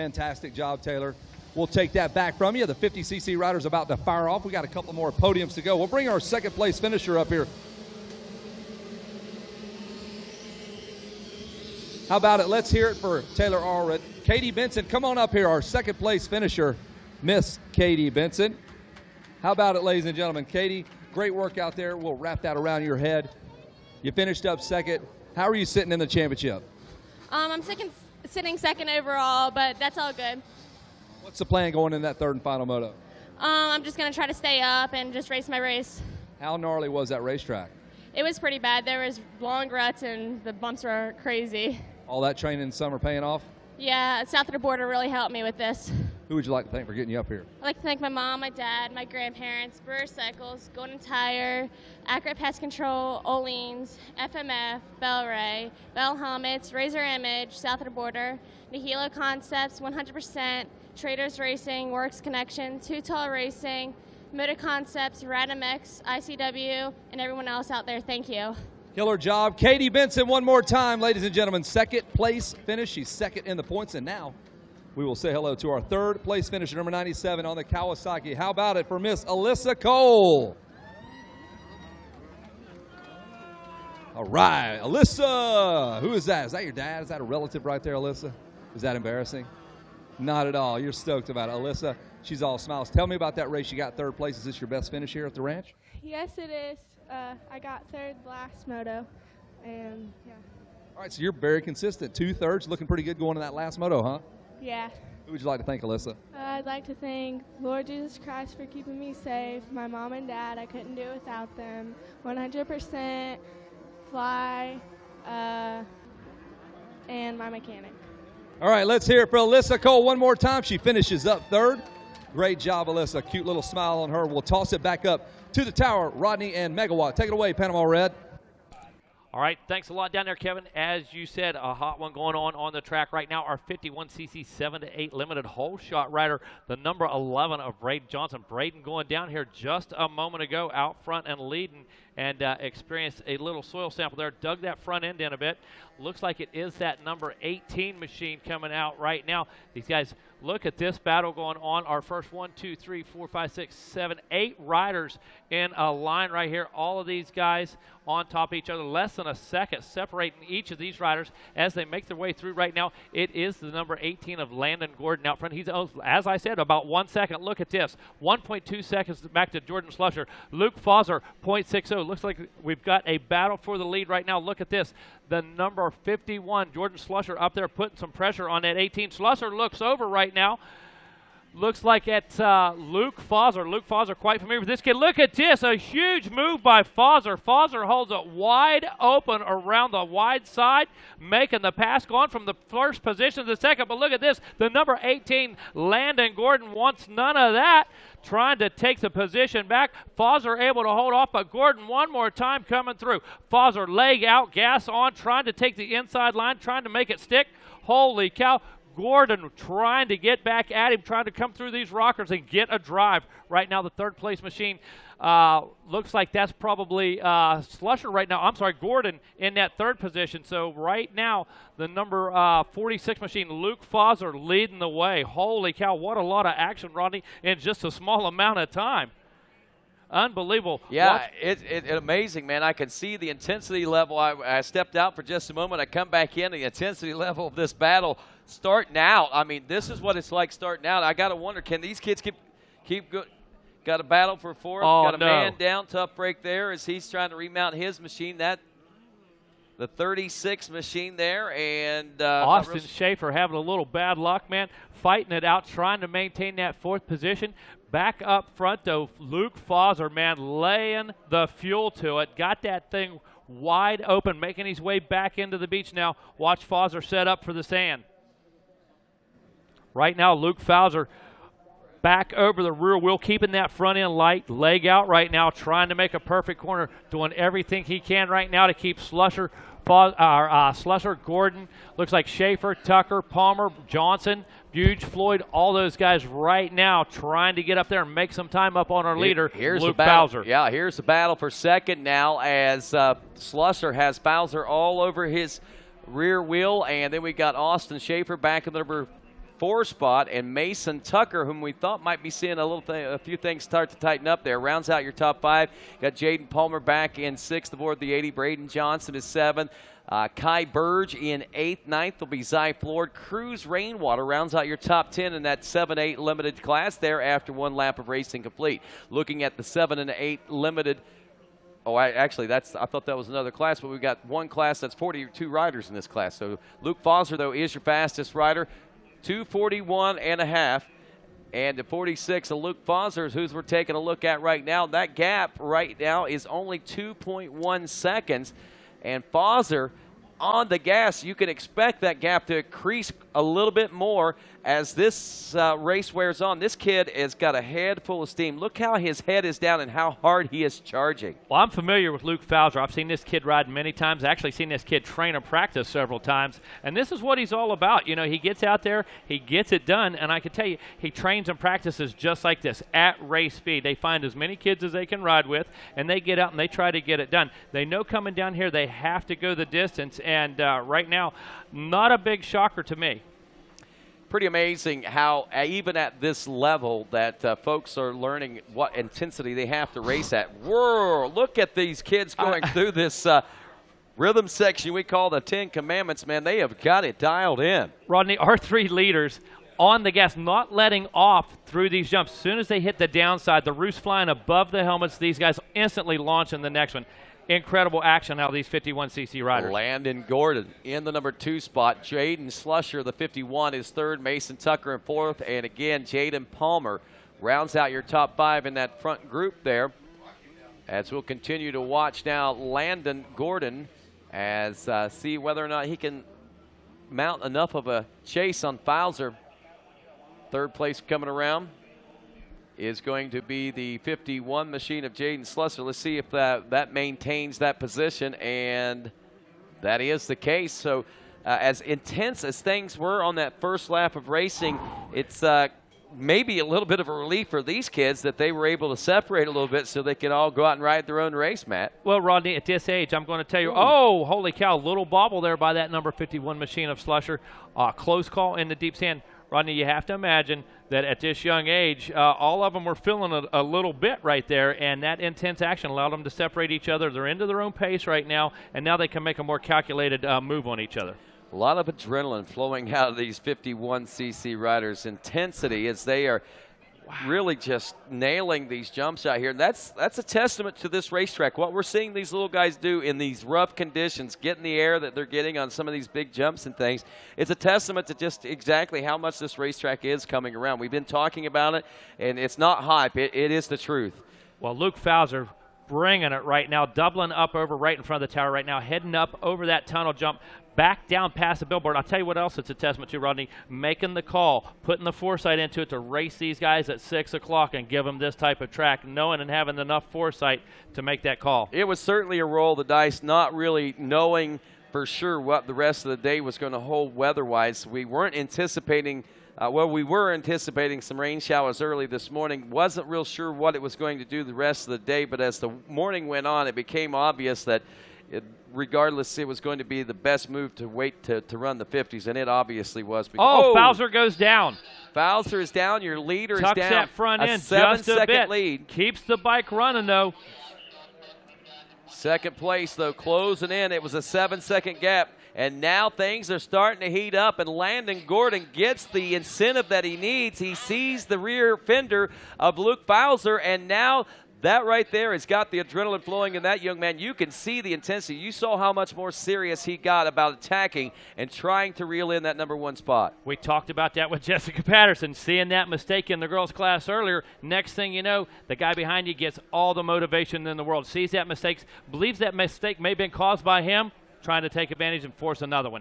Fantastic job, Taylor. We'll take that back from you. The 50cc rider's about to fire off. We got a couple more podiums to go. We'll bring our second place finisher up here. How about it? Let's hear it for Taylor Allred. Katie Benson, come on up here, our second place finisher, Miss Katie Benson. How about it, ladies and gentlemen? Katie, great work out there. We'll wrap that around your head. You finished up second. How are you sitting in the championship? I'm sitting second overall, but that's all good. What's the plan going in that third and final moto? I'm just going to try to stay up and just race my race. How gnarly was that racetrack? It was pretty bad. There was long ruts and the bumps were crazy. All that training in summer paying off? Yeah, south of the border really helped me with this. Who would you like to thank for getting you up here? I'd like to thank my mom, my dad, my grandparents, Brewer Cycles, Golden Tire, Accurate Pest Control, Oleans, FMF, Bellray, Bell Helmets, Razor Image, South of the Border, Nihilo Concepts, 100%, Traders Racing, Works Connection, Too Tall Racing, Moto Concepts, Radamex, ICW, and everyone else out there. Thank you. Killer job. Katie Benson one more time, ladies and gentlemen. Second place finish. She's second in the points. And now we will say hello to our third place finisher, number 97 on the Kawasaki. How about it for Miss Alyssa Cole? All right, Alyssa. Who is that? Is that your dad? Is that a relative right there, Alyssa? Is that embarrassing? Not at all. You're stoked about it. Alyssa, she's all smiles. Tell me about that race. You got third place. Is this your best finish here at the ranch? Yes, it is. I got third last moto, and yeah. All right, so you're very consistent. 2/3, looking pretty good going in that last moto, huh? Yeah. Who would you like to thank, Alyssa? I'd like to thank Lord Jesus Christ for keeping me safe, my mom and dad. I couldn't do it without them. 100%, Fly, and my mechanic. All right, let's hear it for Alyssa Cole one more time. She finishes up third. Great job, Alyssa. Cute little smile on her. We'll toss it back up to the tower. Rodney and Megawatt. Take it away, Panama Red. All right, thanks a lot down there, Kevin. As you said, a hot one going on the track right now. Our 51cc 7-8 limited hole shot rider, the number 11 of Braden Johnson. Braden going down here just a moment ago, out front and leading, and experienced a little soil sample there. Dug that front end in a bit. Looks like it is that number 18 machine coming out right now. These guys, look at this battle going on. Our first 1, 2, 3, 4, 5, 6, 7, 8 riders in a line right here. All of these guys on top of each other. Less than a second separating each of these riders as they make their way through right now. It is the number 18 of Landon Gordon out front. He's, as I said, about 1 second. Look at this. 1.2 seconds back to Jordan Slusher. Luke Fauser, 0.60. Looks like we've got a battle for the lead right now. Look at this. The number 51, Jordan Slusher, up there putting some pressure on that 18. Slusher looks over right now. Looks like it's Luke Fauser. Luke Fauser, quite familiar with this kid. Look at this, a huge move by Fauser. Fauser holds it wide open around the wide side, making the pass, going from the first position to the second. But look at this, the number 18, Landon Gordon, wants none of that, trying to take the position back. Fauser able to hold off, but Gordon one more time coming through. Fauser leg out, gas on, trying to take the inside line, trying to make it stick. Holy cow. Gordon trying to get back at him, trying to come through these rockers and get a drive. Right now, the third place machine looks like that's probably Slusher right now. I'm sorry, Gordon in that third position. So right now, the number 46 machine, Luke Fauser, leading the way. Holy cow, what a lot of action, Rodney, in just a small amount of time. Unbelievable. Yeah, it's amazing, man. I can see the intensity level. I stepped out for just a moment. I come back in. The intensity level of this battle starting out. I mean, this is what it's like starting out. I got to wonder, can these kids keep good? Got a battle for fourth. Got a man down. Tough break there as he's trying to remount his machine. The 36 machine there. And Austin Schaefer having a little bad luck, man. Fighting it out, trying to maintain that fourth position. Back up front, though, Luke Fauser, man, laying the fuel to it. Got that thing wide open, making his way back into the beach now. Watch Fauser set up for the sand. Right now, Luke Fauser back over the rear wheel, keeping that front end light, leg out right now, trying to make a perfect corner, doing everything he can right now to keep Slusher, Gordon, looks like Schaefer, Tucker, Palmer, Johnson, Buge, Floyd, all those guys right now trying to get up there and make some time up on our leader, Luke Fauser. Yeah, here's the battle for second now as Slusher has Fauser all over his rear wheel, and then we got Austin Schaefer back in the number 4 spot, and Mason Tucker, whom we thought might be seeing a few things start to tighten up there, rounds out your top 5. Got Jaden Palmer back in 6th aboard the 80. Braden Johnson is 7th. Kai Burge in 8th. 9th will be Zy Flord. Cruz Rainwater rounds out your top 10 in that 7-8 limited class there after 1 lap of racing complete. Looking at the 7 and 8 limited. Oh, I thought that was another class, but we've got one class that's 42 riders in this class. So Luke Foster, though, is your fastest rider, 2:41.5. And the 46 of Luke Foster is who we're taking a look at right now. That gap right now is only 2.1 seconds. And Foster on the gas, you can expect that gap to increase a little bit more as this race wears on. This kid has got a head full of steam. Look how his head is down and how hard he is charging. Well, I'm familiar with Luke Fowler. I've seen this kid ride many times. I've actually seen this kid train and practice several times. And this is what he's all about. You know, he gets out there, he gets it done, and I can tell you, he trains and practices just like this, at race speed. They find as many kids as they can ride with, and they get out and they try to get it done. They know coming down here they have to go the distance, and right now, not a big shocker to me. Pretty amazing how even at this level that folks are learning what intensity they have to race at. Whoa, look at these kids going through this rhythm section we call the 10 Commandments, man. They have got it dialed in. Rodney, our 3 leaders on the gas, not letting off through these jumps. As soon as they hit the downside, the roof's flying above the helmets, these guys instantly launch in the next one. Incredible action out of these 51cc riders. Landon Gordon in the number 2 spot. Jaden Slusher, the 51, is 3rd. Mason Tucker in 4th. And again, Jaden Palmer rounds out your top 5 in that front group there. As we'll continue to watch now Landon Gordon as see whether or not he can mount enough of a chase on Fowler. 3rd place coming around is going to be the 51 machine of Jaden Slusser. Let's see if that maintains that position, and that is the case. So as intense as things were on that first lap of racing, it's maybe a little bit of a relief for these kids that they were able to separate a little bit so they could all go out and ride their own race, Matt. Well, Rodney, at this age, I'm going to tell you, oh, holy cow, little bobble there by that number 51 machine of Slusher. Close call in the deep sand. Rodney, you have to imagine that at this young age, all of them were feeling a little bit right there, and that intense action allowed them to separate each other. They're into their own pace right now, and now they can make a more calculated move on each other. A lot of adrenaline flowing out of these 51cc riders. Intensity as they are really just nailing these jumps out here. And that's a testament to this racetrack. What we're seeing these little guys do in these rough conditions, getting the air that they're getting on some of these big jumps and things, it's a testament to just exactly how much this racetrack is coming around. We've been talking about it, and it's not hype. It is the truth. Well, Luke Fowler bringing it right now, doubling up over right in front of the tower right now, heading up over that tunnel jump, back down past the billboard. I'll tell you what else it's a testament to, Rodney, making the call, putting the foresight into it to race these guys at 6 o'clock and give them this type of track, knowing and having enough foresight to make that call. It was certainly a roll of the dice, not really knowing for sure what the rest of the day was going to hold weather-wise. We weren't anticipating we were anticipating some rain showers early this morning. Wasn't real sure what it was going to do the rest of the day, but as the morning went on, it became obvious that regardless, it was going to be the best move to wait to run the 50s, and it obviously was. Because, Fowler goes down. Fowler is down. Your leader is down. Tucks that front end just a 7-second lead. Keeps the bike running, though. Second place, though, closing in. It was a 7-second gap. And now things are starting to heat up, and Landon Gordon gets the incentive that he needs. He sees the rear fender of Luke Fowler, and now that right there has got the adrenaline flowing in that young man. You can see the intensity. You saw how much more serious he got about attacking and trying to reel in that number 1 spot. We talked about that with Jessica Patterson, seeing that mistake in the girls' class earlier. Next thing you know, the guy behind you gets all the motivation in the world, sees that mistake, believes that mistake may have been caused by him, trying to take advantage and force another one.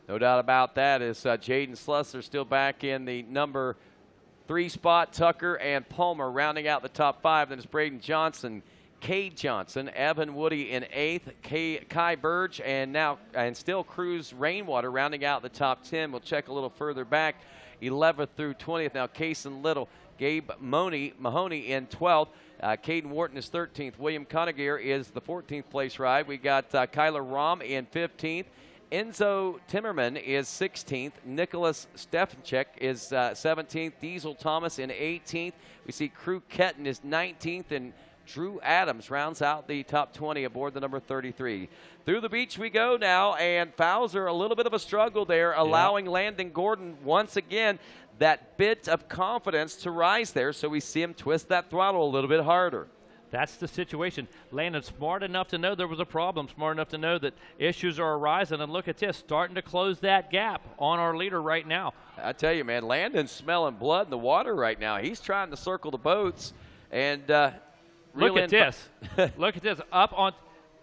No doubt about that. Is Jaden Slusser still back in the number 3 spot. Tucker and Palmer rounding out the top 5. Then it's Braden Johnson, Cade Johnson, Evan Woody in 8th, Kai Burge, and still Cruz Rainwater rounding out the top 10. We'll check a little further back, 11th through 20th. Now Cason Little, Gabe Mahoney in 12th. Caden Wharton is 13th. William Conagier is the 14th place ride. We got Kyler Rom in 15th. Enzo Timmerman is 16th. Nicholas Stefanchek is 17th. Diesel Thomas in 18th. We see Crew Ketton is 19th, and Drew Adams rounds out the top 20 aboard the number 33. Through the beach we go now, and Fowler, a little bit of a struggle there, allowing Landon Gordon once again that bit of confidence to rise there, so we see him twist that throttle a little bit harder. That's the situation. Landon smart enough to know there was a problem, smart enough to know that issues are arising, and look at this, starting to close that gap on our leader right now. I tell you, man, Landon's smelling blood in the water right now. He's trying to circle the boats and look at this. Look at this.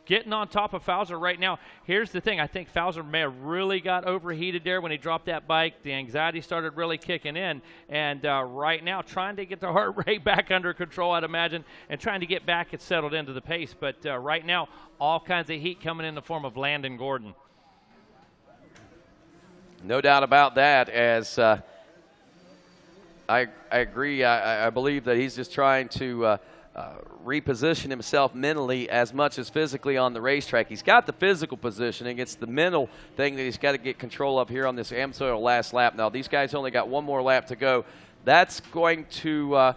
Getting on top of Fowler right now. Here's the thing. I think Fowler may have really got overheated there when he dropped that bike. The anxiety started really kicking in. And right now, trying to get the heart rate back under control, I'd imagine, and trying to get back it settled into the pace. But right now, all kinds of heat coming in the form of Landon Gordon. No doubt about that, as I agree. I believe that he's just trying to reposition himself mentally as much as physically on the racetrack. He's got the physical positioning. It's the mental thing that he's got to get control of here on this Amsoil last lap. Now, these guys only got one more lap to go. That's going to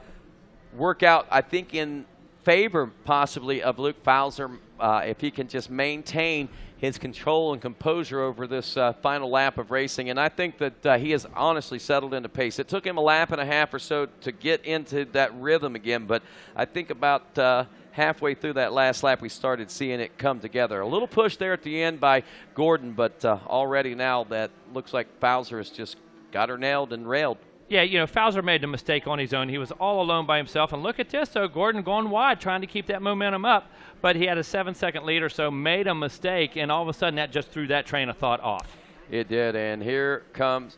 work out, I think, in favor possibly of Luke Fowler if he can just maintain his control and composure over this final lap of racing. And I think that he has honestly settled into pace. It took him a lap and a half or so to get into that rhythm again, but I think about halfway through that last lap we started seeing it come together. A little push there at the end by Gordon, but already now that looks like Fowler has just got her nailed and railed. Yeah, you know, Fowler made a mistake on his own. He was all alone by himself. And look at this, though. Gordon going wide, trying to keep that momentum up. But he had a 7-second lead or so, made a mistake, and all of a sudden that just threw that train of thought off. It did, and here comes.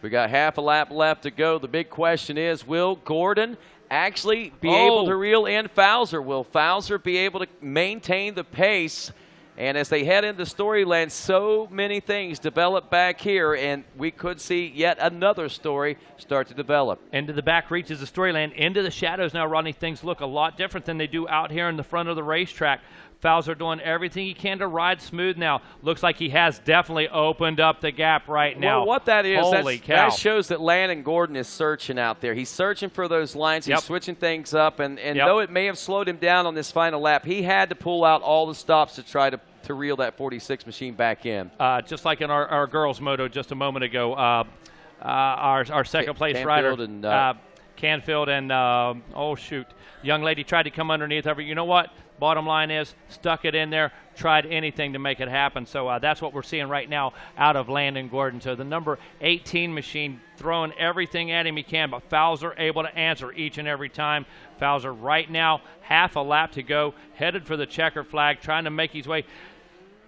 We got half a lap left to go. The big question is, will Gordon actually be able to reel in Fowler? Will Fowler be able to maintain the pace? And as they head into Storyland, so many things develop back here, and we could see yet another story start to develop. Into the back reaches the Storyland. Into the shadows now, Rodney. Things look a lot different than they do out here in the front of the racetrack. Fowler doing everything he can to ride smooth now. Looks like he has definitely opened up the gap right now. Well, what that is, holy cow. that shows that Landon Gordon is searching out there. He's searching for those lines. He's switching things up. And though it may have slowed him down on this final lap, he had to pull out all the stops to try to reel that 46 machine back in. Just like in our girls' moto just a moment ago, our second place rider, Canfield and, young lady tried to come underneath of her. You know what? Bottom line is, stuck it in there, tried anything to make it happen. So that's what we're seeing right now out of Landon Gordon. So the number 18 machine throwing everything at him he can, but Fowler able to answer each and every time. Fowler right now, half a lap to go, headed for the checkered flag, trying to make his way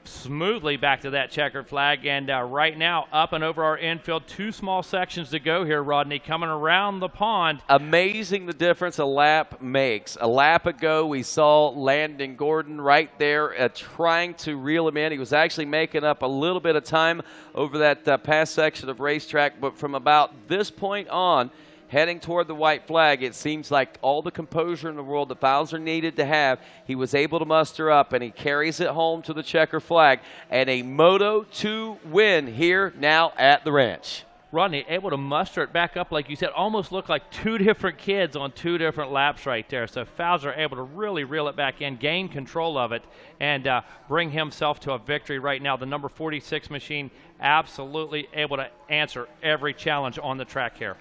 smoothly back to that checkered flag, and right now up and over our infield, 2 small sections to go here, Rodney, coming around the pond. Amazing the difference a lap makes. A lap ago we saw Landon Gordon right there trying to reel him in. He was actually making up a little bit of time over that past section of racetrack, but from about this point on, heading toward the white flag, it seems like all the composure in the world that Fowler needed to have, he was able to muster up, and he carries it home to the checker flag. And a Moto 2 win here now at the ranch. Rodney, able to muster it back up, like you said, almost looked like 2 different kids on 2 different laps right there. So Fowler able to really reel it back in, gain control of it, and bring himself to a victory right now. The number 46 machine absolutely able to answer every challenge on the track here.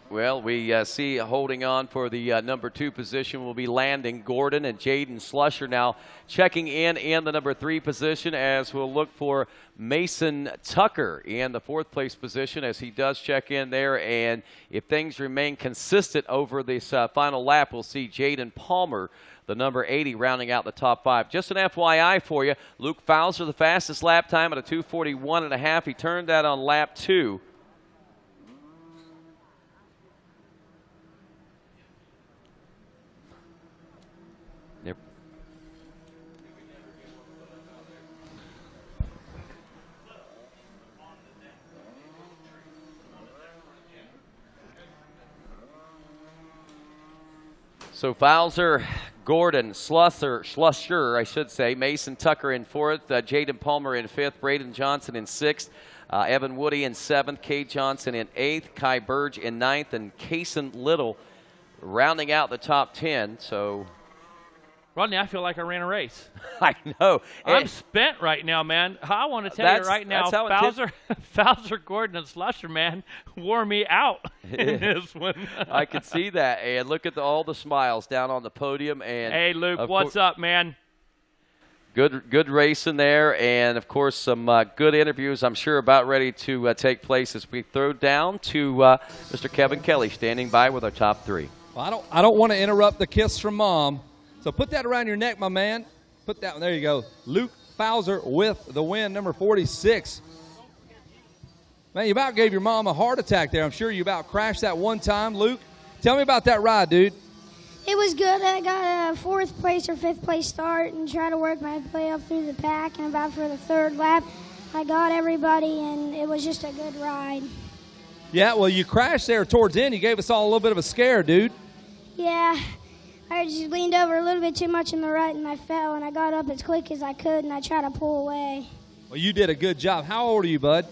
Well, we see holding on for the number 2 position will be Landon Gordon, and Jaden Slusher now checking in the number 3 position, as we'll look for Mason Tucker in the 4th place position as he does check in there. And if things remain consistent over this final lap, we'll see Jaden Palmer, the number 80, rounding out the top 5. Just an FYI for you, Luke Fowler, the fastest lap time at a 2:41.5. He turned that on lap 2. So Fowler Gordon, Schlusser, I should say. Mason Tucker in 4th. Jaden Palmer in 5th. Braden Johnson in 6th. Evan Woody in 7th. Kay Johnson in 8th. Kai Burge in 9th. And Kason Little rounding out the top 10. So, Rodney, I feel like I ran a race. I know. I'm spent right now, man. I want to tell you right now, Fowler, Gordon, and Slusher, man, wore me out in this one. I could see that. And look at all the smiles down on the podium. And hey, Luke, what's up, man? Good racing there, and of course some good interviews, I'm sure, about ready to take place as we throw down to Mr. Kevin Kelly standing by with our top 3. Well, I don't want to interrupt the kiss from Mom, so put that around your neck, my man. Put that one. There you go. Luke Fowler with the win, number 46. Man, you about gave your mom a heart attack there. I'm sure you about crashed that one time. Luke, tell me about that ride, dude. It was good. I got a 4th place or 5th place start and tried to work my way up through the pack. And about for the 3rd lap, I got everybody, and it was just a good ride. Yeah, well, you crashed there towards the end. You gave us all a little bit of a scare, dude. Yeah, I just leaned over a little bit too much in the rut, and I fell, and I got up as quick as I could, and I tried to pull away. Well, you did a good job. How old are you, bud?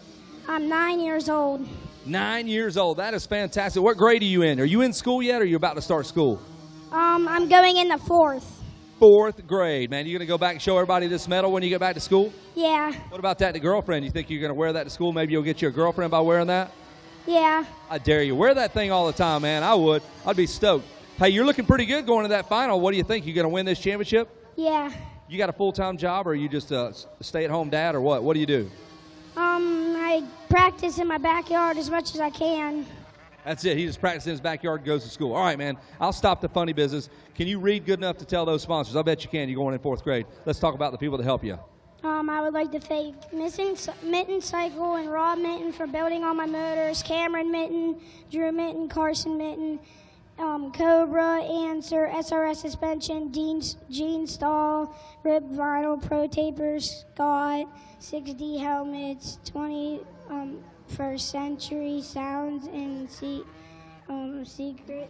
I'm 9 years old. 9 years old. That is fantastic. What grade are you in? Are you in school yet, or are you about to start school? I'm going in the 4th. 4th grade, man. You going to go back and show everybody this medal when you get back to school? Yeah. What about that to girlfriend? You think you're going to wear that to school? Maybe you'll get you a girlfriend by wearing that? Yeah. I dare you. Wear that thing all the time, man. I would. I'd be stoked. Hey, you're looking pretty good going to that final. What do you think? You going to win this championship? Yeah. You got a full-time job, or are you just a stay-at-home dad, or what? What do you do? I practice in my backyard as much as I can. That's it. He just practices in his backyard and goes to school. All right, man. I'll stop the funny business. Can you read good enough to tell those sponsors? I bet you can. You're going in 4th grade. Let's talk about the people that help you. I would like to thank Mitten Cycle and Rob Mitten for building all my motors, Cameron Mitten, Drew Mitten, Carson Mitten, Cobra, Answer, SRS Suspension, Gene Stahl, Rip Vinyl, Pro Tapers, Scott, 6D Helmets, 21st Century Sounds, and Secret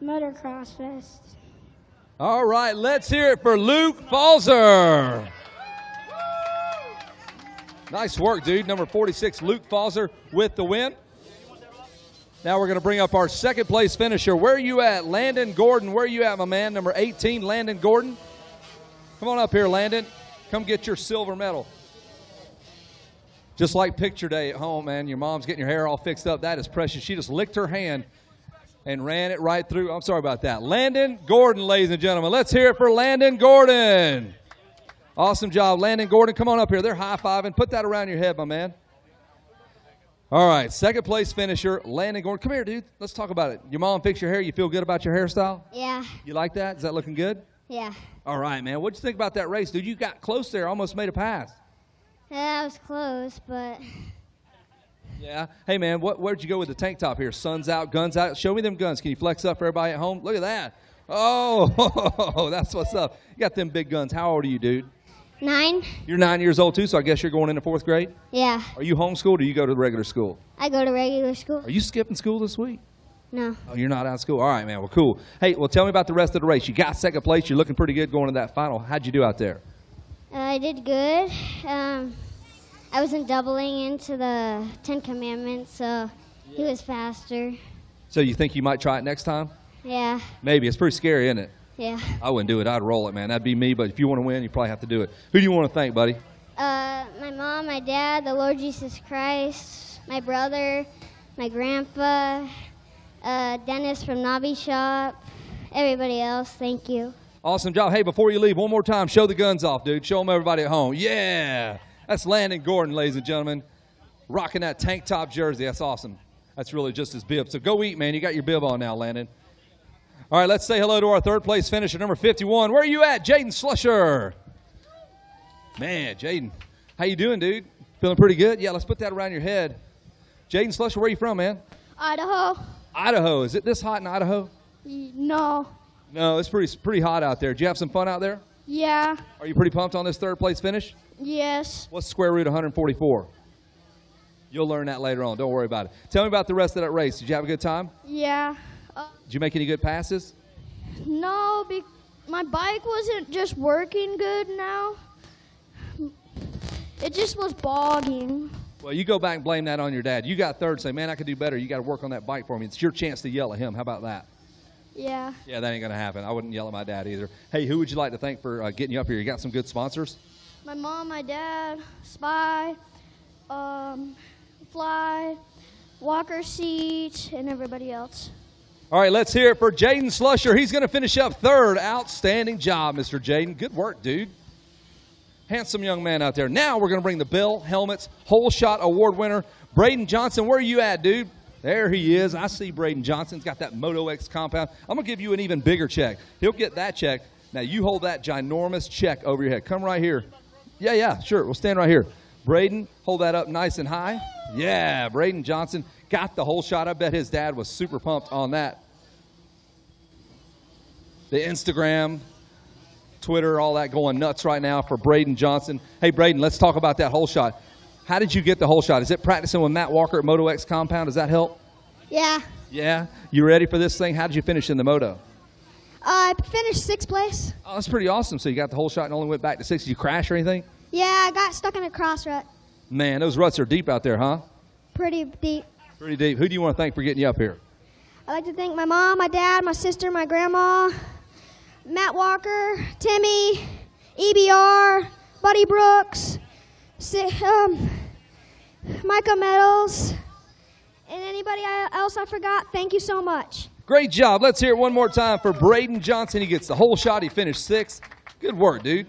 Motocross Fest. All right, let's hear it for Luke Falzer. Nice work, dude. Number 46, Luke Falzer with the win. Now we're going to bring up our 2nd place finisher. Where are you at, Landon Gordon? Where are you at, my man? Number 18, Landon Gordon. Come on up here, Landon. Come get your silver medal. Just like picture day at home, man. Your mom's getting your hair all fixed up. That is precious. She just licked her hand and ran it right through. I'm sorry about that. Landon Gordon, ladies and gentlemen. Let's hear it for Landon Gordon. Awesome job, Landon Gordon. Come on up here. They're high-fiving. Put that around your head, my man. All right, 2nd place finisher, Landon Gordon. Come here, dude. Let's talk about it. Your mom fixed your hair. You feel good about your hairstyle? Yeah. You like that? Is that looking good? Yeah. All right, man. What'd you think about that race, dude? You got close there. Almost made a pass. Yeah, I was close, but... Yeah. Hey, man, where'd you go with the tank top here? Sun's out, guns out. Show me them guns. Can you flex up for everybody at home? Look at that. Oh, that's what's up. You got them big guns. How old are you, dude? 9. You're 9 years old, too, so I guess you're going into 4th grade? Yeah. Are you homeschooled or you go to the regular school? I go to regular school. Are you skipping school this week? No. Oh, you're not out of school? All right, man. Well, cool. Hey, well, tell me about the rest of the race. You got 2nd place. You're looking pretty good going to that final. How'd you do out there? I did good. I wasn't doubling into the 10 Commandments, so he was faster. So you think you might try it next time? Yeah. Maybe. It's pretty scary, isn't it? Yeah. I wouldn't do it. I'd roll it, man. That'd be me. But if you want to win, you probably have to do it. Who do you want to thank, buddy? My mom, my dad, the Lord Jesus Christ, my brother, my grandpa, Dennis from Nobby Shop, everybody else. Thank you. Awesome job. Hey, before you leave, one more time, show the guns off, dude. Show them everybody at home. Yeah. That's Landon Gordon, ladies and gentlemen, rocking that tank top jersey. That's awesome. That's really just his bib. So go eat, man. You got your bib on now, Landon. All right, let's say hello to our 3rd place finisher, number 51. Where are you at, Jaden Slusher? Man, Jaden, how you doing, dude? Feeling pretty good? Yeah, let's put that around your head. Jaden Slusher, where are you from, man? Idaho. Idaho. Is it this hot in Idaho? No. No, it's pretty hot out there. Did you have some fun out there? Yeah. Are you pretty pumped on this 3rd place finish? Yes. What's square root of 144? You'll learn that later on. Don't worry about it. Tell me about the rest of that race. Did you have a good time? Yeah. Did you make any good passes? No, my bike wasn't just working good now. It just was bogging. Well, you go back and blame that on your dad. You got third, say, man, I could do better. You got to work on that bike for me. It's your chance to yell at him. How about that? Yeah. Yeah, that ain't going to happen. I wouldn't yell at my dad either. Hey, who would you like to thank for getting you up here? You got some good sponsors? My mom, my dad, Spy, Fly, Walker Seat, and everybody else. All right, let's hear it for Jaden Slusher. He's going to finish up third. Outstanding job, Mr. Jaden. Good work, dude. Handsome young man out there. Now we're going to bring the Bell Helmets Whole Shot Award winner, Braden Johnson. Where are you at, dude? There he is. I see Braden Johnson's got that Moto X compound. I'm going to give you an even bigger check. He'll get that check. Now you hold that ginormous check over your head. Come right here. Yeah, sure. We'll stand right here. Braden, hold that up nice and high. Yeah, Braden Johnson got the whole shot. I bet his dad was super pumped on that. The Instagram, Twitter, all that going nuts right now for Braden Johnson. Hey, Braden, let's talk about that whole shot. How did you get the whole shot? Is it practicing with Matt Walker at Moto X Compound? Does that help? Yeah. Yeah? You ready for this thing? How did you finish in the Moto? I finished 6th place. Oh, that's pretty awesome. So you got the whole shot and only went back to 6. Did you crash or anything? Yeah, I got stuck in a cross rut. Man, those ruts are deep out there, huh? Pretty deep. Pretty deep. Who do you want to thank for getting you up here? I'd like to thank my mom, my dad, my sister, my grandma, Matt Walker, Timmy, EBR, Buddy Brooks, Micah Meadows, and anybody else I forgot. Thank you so much. Great job. Let's hear it one more time for Braden Johnson. He gets the whole shot. He finished 6th. Good work, dude.